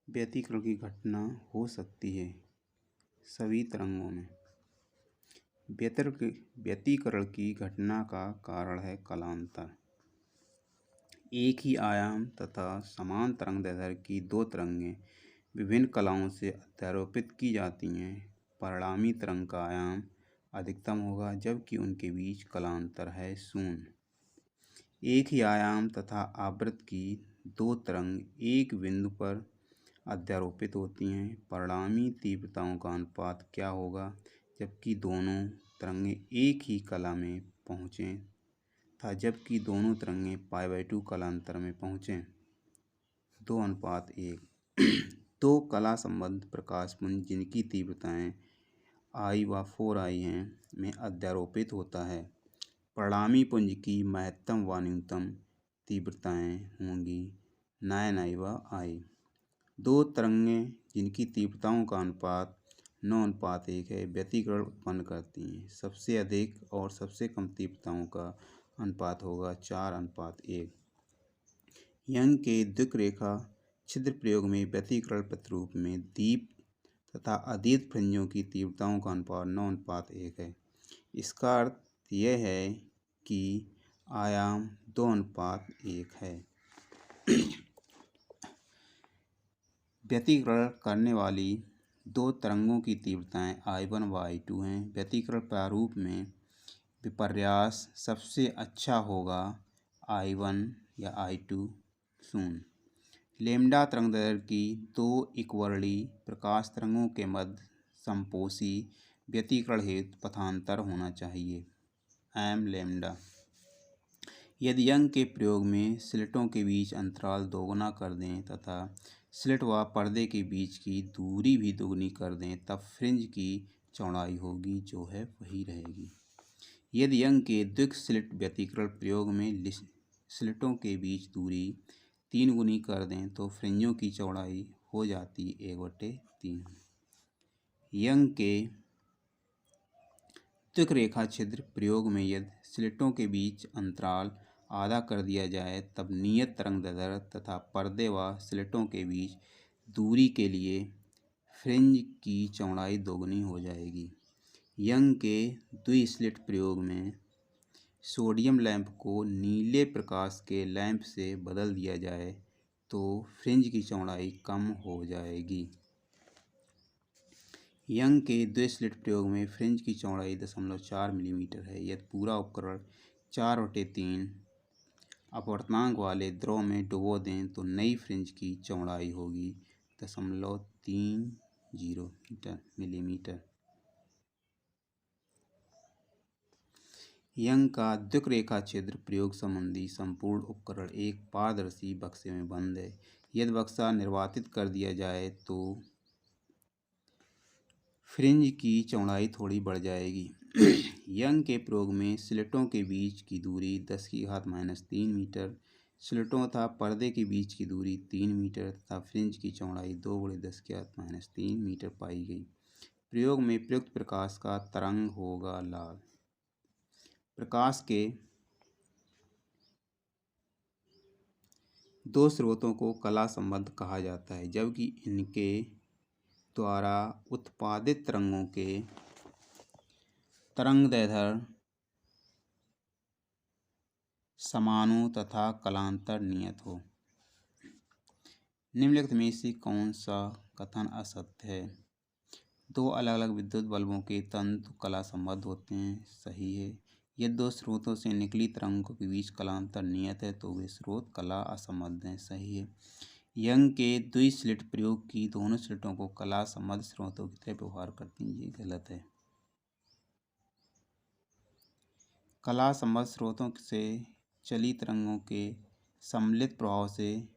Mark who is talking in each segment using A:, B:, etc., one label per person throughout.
A: व्यतिकरण की घटना हो सकती है सभी तरंगों में। व्यतिकरण की घटना का कारण है कलांतर। एक ही आयाम तथा समान तरंगदैर्घ्य की दो तरंगें विभिन्न कलाओं से अध्यारोपित की जाती हैं। परिणामी तरंग का आयाम अधिकतम होगा जबकि उनके बीच कलांतर है शून्य। एक ही आयाम तथा आवृत्ति की दो तरंग एक बिंदु पर अध्यारोपित होती हैं। परिणामी तीव्रताओं का अनुपात क्या होगा जबकि दोनों तरंगें एक ही कला में पहुँचें था जबकि दोनों तरंगें π/2 कलांतर में पहुँचें। 2:1। दो कला संबद्ध प्रकाशपुंज जिनकी तीव्रताएं I व 4I हैं में अध्यारोपित होता है। परिणामी पुंज की महत्तम व न्यूनतम तीव्रताएं होंगी 9I व I। दो तरंगें जिनकी तीव्रताओं का अनुपात 9:1 है व्यतिकरण उत्पन्न करती हैं। सबसे अधिक और सबसे कम तीव्रताओं का अनुपात होगा 4:1। यंग के द्विरेखा छिद्र प्रयोग में व्यतिकरण प्रतिरूप में दीप तथा अदीप्त फ्रिंजों की तीव्रताओं का अनुपात 9:1 है। इसका अर्थ यह है कि आयाम 2:1 है। व्यतिकरण करने वाली दो तरंगों की तीव्रताएं I1 व I2 हैं। व्यतिकरण प्रारूप में विपर्यास सबसे अच्छा होगा I1 या I2 शून्य। लैम्ब्डा तरंगदैर्घ्य की दो इक्वर्णी प्रकाश तरंगों के मध्य समपोषी व्यतिकरण हेतु पथांतर होना चाहिए m लैम्ब्डा। यदि यंग के प्रयोग में स्लिटों के बीच अंतराल दोगुना कर दें तथा स्लिट व पर्दे के बीच की दूरी भी दोगुनी कर दें तब फ्रिंज की चौड़ाई होगी जो है वही रहेगी। यदि यंग के द्विक स्लिट व्यतिकरण प्रयोग में स्लिटों के बीच दूरी 3 गुनी कर दें तो फ्रिंजों की चौड़ाई हो जाती 1/3। यंग के द्विक रेखा छिद्र प्रयोग में यदि स्लिटों के बीच अंतराल आधा कर दिया जाए तब नियत तरंगदैर्घ्य तथा पर्दे व स्लिटों के बीच दूरी के लिए फ्रिंज की चौड़ाई दोगुनी हो जाएगी। यंग के द्वि-स्लिट प्रयोग में सोडियम लैंप को नीले प्रकाश के लैंप से बदल दिया जाए तो फ्रिंज की चौड़ाई कम हो जाएगी। यंग के द्वि-स्लिट प्रयोग में फ्रिंज की चौड़ाई 0.4 मिलीमीटर है। यदि पूरा उपकरण 4/3 अपवर्तनांक वाले द्रव में डुबो दें तो नई फ्रिंज की चौड़ाई होगी 0.30 मिलीमीटर। यंग का द्विक रेखा छिद्र प्रयोग संबंधी संपूर्ण उपकरण एक पारदर्शी बक्से में बंद है। यदि बक्सा निर्वातित कर दिया जाए तो फ्रिंज की चौड़ाई थोड़ी बढ़ जाएगी। यंग के प्रयोग में स्लिटों के बीच की दूरी 10⁻³ मीटर, स्लिटों तथा पर्दे के बीच की दूरी 3 मीटर तथा फ्रिंज की चौड़ाई 2×10⁻³ मीटर पाई गई। प्रयोग में प्रयुक्त प्रकाश का तरंग होगा लाल। प्रकाश के दो स्रोतों को कला संबद्ध कहा जाता है जबकि इनके द्वारा उत्पादित तरंगों के तरंगदैर्घ्य समान हो तथा कलांतर नियत हो। निम्नलिखित में से कौन सा कथन असत्य है? दो अलग अलग विद्युत बल्बों के तंतु कला संबद्ध होते हैं, सही है। यदि दो स्रोतों से निकली तरंगों के बीच कलांतर नियत है तो वे स्रोत कला असंबद्ध हैं, सही है। यंग के द्वि-स्लिट प्रयोग की दोनों स्लिटों को कला संबद्ध स्रोतों की तरह व्यवहार करती हैं, ये गलत है। कला संबद्ध स्रोतों से चली तरंगों के सम्मिलित प्रभाव से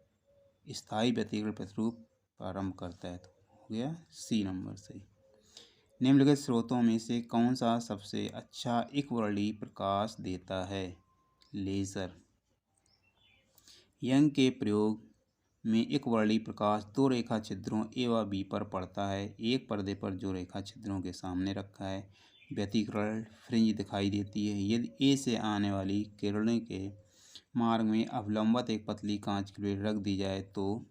A: स्थायी व्यतिकरण प्रतिरूप प्रारंभ करता है, तो हो गया सी नंबर सही। निम्नलिखित स्रोतों में से कौन सा सबसे अच्छा इक्वर्णी प्रकाश देता है? लेजर। यंग के प्रयोग में इक्वर्णी प्रकाश दो रेखा छिद्रों ए व बी पर पड़ता है। एक पर्दे पर जो रेखा छिद्रों के सामने रखा है व्यतिकरण फ्रिंज दिखाई देती है। यदि ए से आने वाली किरणों के मार्ग में अवलंबित एक पतली कांच की प्लेट रख दी जाए तो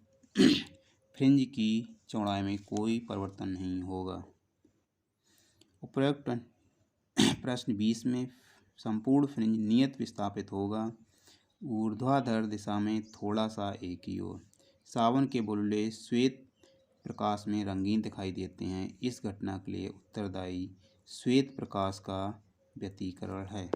A: फ्रिंज की चौड़ाई में कोई परिवर्तन नहीं होगा। उपरोक्त प्रश्न 20 में संपूर्ण फ्रिंज नियत विस्थापित होगा, ऊर्ध्वाधर दिशा में थोड़ा सा एक ही ओर। सावन के बुलबुले श्वेत प्रकाश में रंगीन दिखाई देते हैं। इस घटना के लिए उत्तरदायी श्वेत प्रकाश का व्यतिकरण है।